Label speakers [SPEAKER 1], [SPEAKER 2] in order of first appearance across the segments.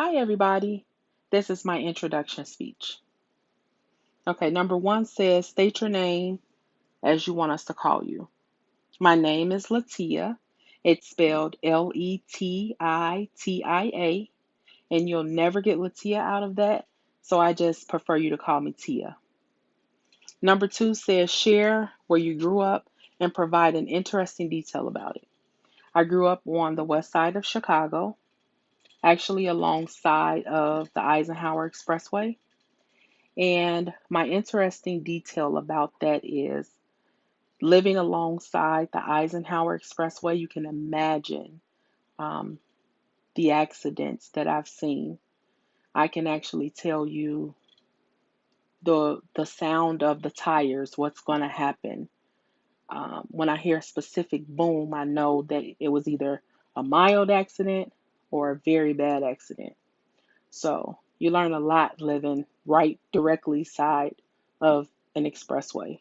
[SPEAKER 1] Hi, everybody. This is my introduction speech. Okay, number one says, state your name as you want us to call you. My name is Latia. It's spelled Letitia, and you'll never get Latia out of that, so I just prefer you to call me Tia. Number two says, share where you grew up and provide an interesting detail about it. I grew up on the west side of Chicago, actually alongside of the Eisenhower Expressway. And my interesting detail about that is living alongside the Eisenhower Expressway, you can imagine um, the accidents that I've seen. I can actually tell you the sound of the tires, what's going to happen. When I hear a specific boom, I know that it was either a mild accident or a very bad accident. So you learn a lot living right directly side of an expressway.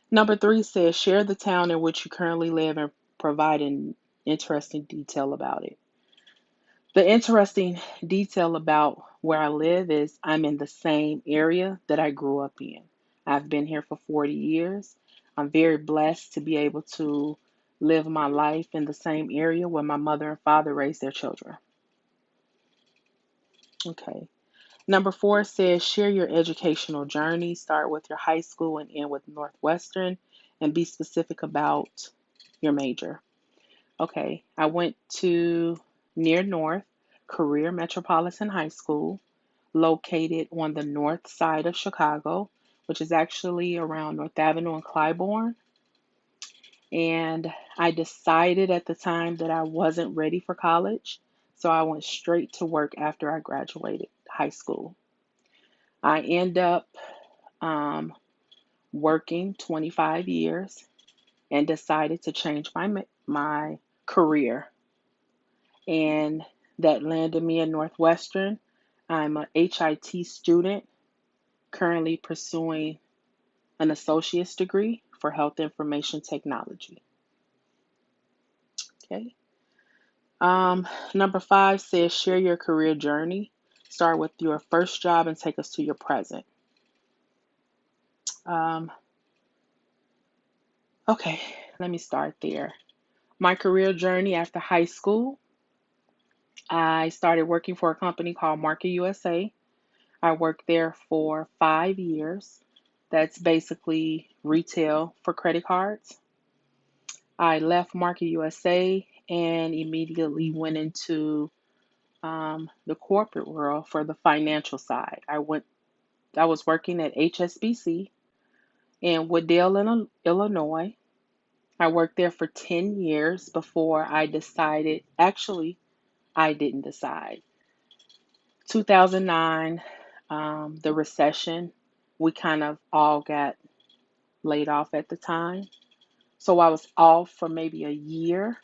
[SPEAKER 1] Number three says share the town in which you currently live and provide an interesting detail about it. The interesting detail about where I live is I'm in the same area that I grew up in. I've been here for 40 years. I'm very blessed to be able to live my life in the same area where my mother and father raised their children. Okay. Number four says share your educational journey. Start with your high school and end with Northwestern and be specific about your major. Okay, I went to near North Career Metropolitan High School, located on the north side of Chicago, which is actually around North Avenue and Clybourne. And I decided at the time that I wasn't ready for college, so I went straight to work after I graduated high school. I end up um, working 25 years and decided to change my career, and that landed me at Northwestern. I'm a HIT student, currently pursuing an associate's degree for health information technology. Okay. Number five says share your career journey. Start with your first job and take us to your present. Um, okay, let me start there. My career journey after high school, I started working for a company called Market USA. I worked there for 5 years. That's basically retail for credit cards. I left Market USA and immediately went into the corporate world for the financial side. I was working at HSBC in Wooddale, Illinois. I worked there for 10 years before I decided, actually, I didn't decide. 2009, the recession, we kind of all got laid off at the time. So I was off for maybe a year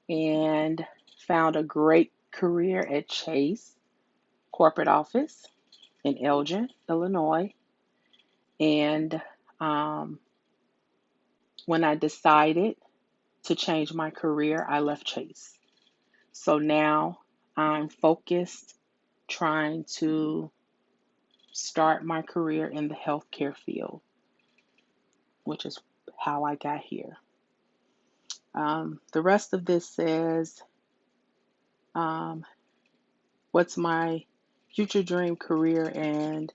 [SPEAKER 1] and found a great career at Chase corporate office in Elgin, Illinois. And um, when I decided to change my career, I left Chase. So now I'm focused trying to start my career in the healthcare field, which is how I got here. The rest of this says, um, what's my future dream career and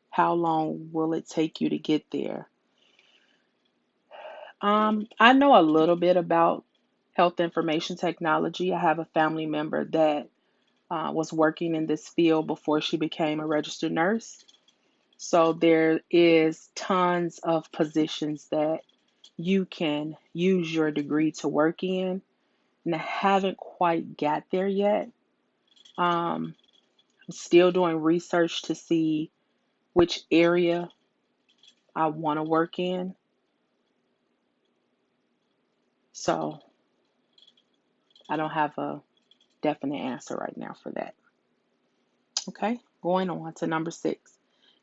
[SPEAKER 1] how long will it take you to get there? I know a little bit about health information technology. I have a family member that was working in this field before she became a registered nurse. So there is tons of positions that you can use your degree to work in, and I haven't quite got there yet. Um, I'm still doing research to see which area I want to work in. So I don't have a definite answer right now for that. Okay, going on to number six.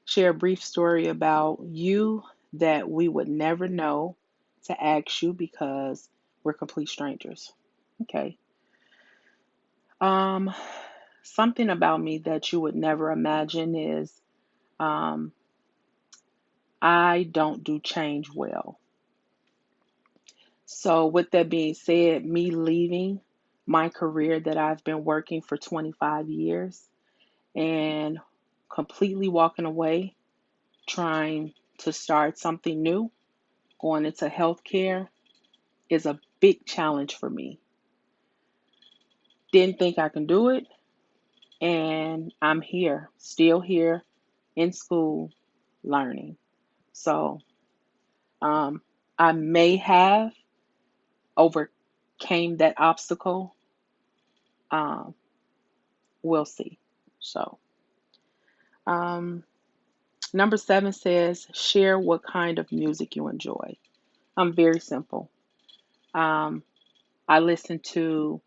[SPEAKER 1] Share a brief story about you that we would never know to ask you because we're complete strangers. Okay. Um, Something about me that you would never imagine is um, I don't do change well. So, with that being said, me leaving my career that I've been working for 25 years and completely walking away, trying to start something new, going into healthcare is a big challenge for me. Didn't think I can do it, and I'm here, still here in school, learning. So, um, I may have overcame that obstacle. Um, we'll see. So, um, number 7 says share what kind of music you enjoy. I'm very simple. Um, I listen to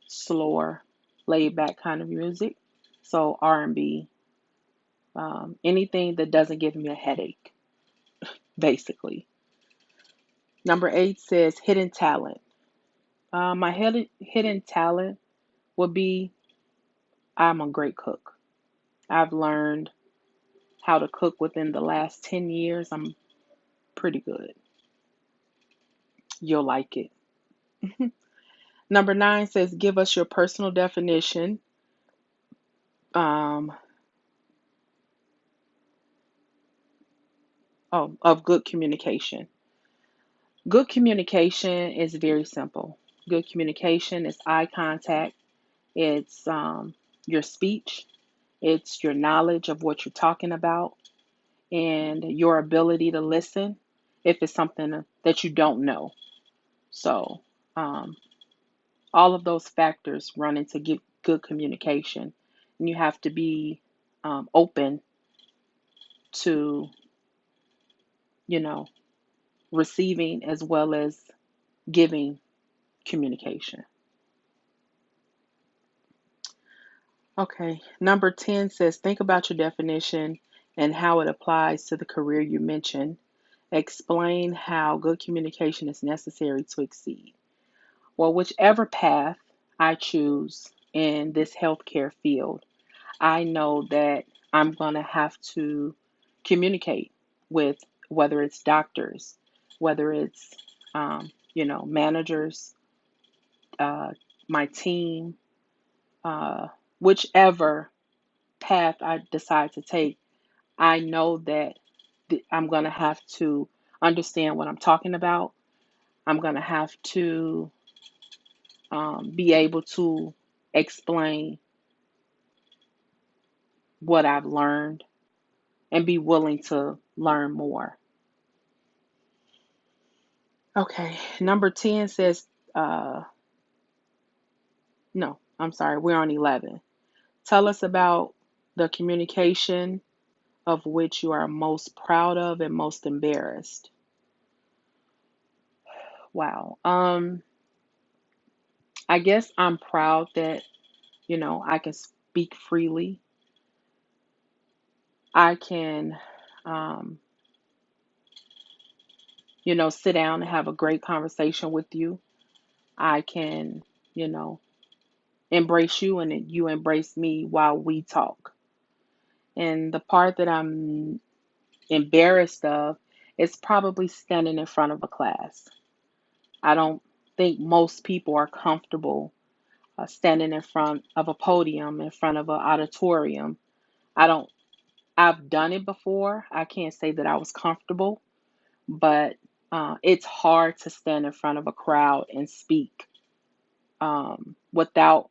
[SPEAKER 1] slower, laid back kind of music. So R&B, anything that doesn't give me a headache, basically. Number 8 says hidden talent. My hidden talent would be I'm a great cook. I've learned how to cook within the last 10 years. I'm pretty good. You'll like it. Number 9 says give us your personal definition um, of good communication. Good communication is very simple. Good communication is eye contact, it's your speech, it's your knowledge of what you're talking about, and your ability to listen if it's something that you don't know. So, um, all of those factors run into good communication, and you have to be open to, you know, receiving as well as giving communication. Okay, number 10 says think about your definition and how it applies to the career you mentioned. Explain how good communication is necessary to exceed. Well, whichever path I choose in this healthcare field, I know that I'm going to have to communicate with whether it's doctors, whether it's, managers, uh, my team, uh, whichever path I decide to take, I know that I'm going to have to understand what I'm talking about. I'm going to have to be able to explain what I've learned and be willing to learn more. Okay, number 10 says, no, I'm sorry, we're on 11. Tell us about the communication of which you are most proud of and most embarrassed. Wow. I guess I'm proud that, I can speak freely. I can, um, sit down and have a great conversation with you. I can, you know, embrace you and you embrace me while we talk. And the part that I'm embarrassed of is probably standing in front of a class. I don't think most people are comfortable standing in front of a podium, in front of an auditorium. I don't, I've done it before. I can't say that I was comfortable, but it's hard to stand in front of a crowd and speak without,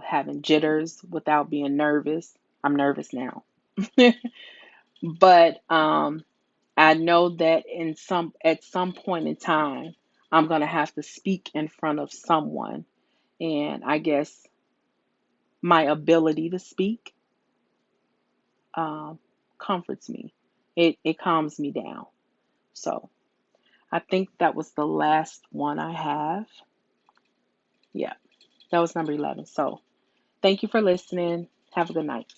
[SPEAKER 1] having jitters, without being nervous. I'm nervous now. But I know that at some point in time, I'm gonna have to speak in front of someone, and I guess my ability to speak um, comforts me. It calms me down. So I think that was the last one I have. Yeah, that was number 11. So thank you for listening. Have a good night.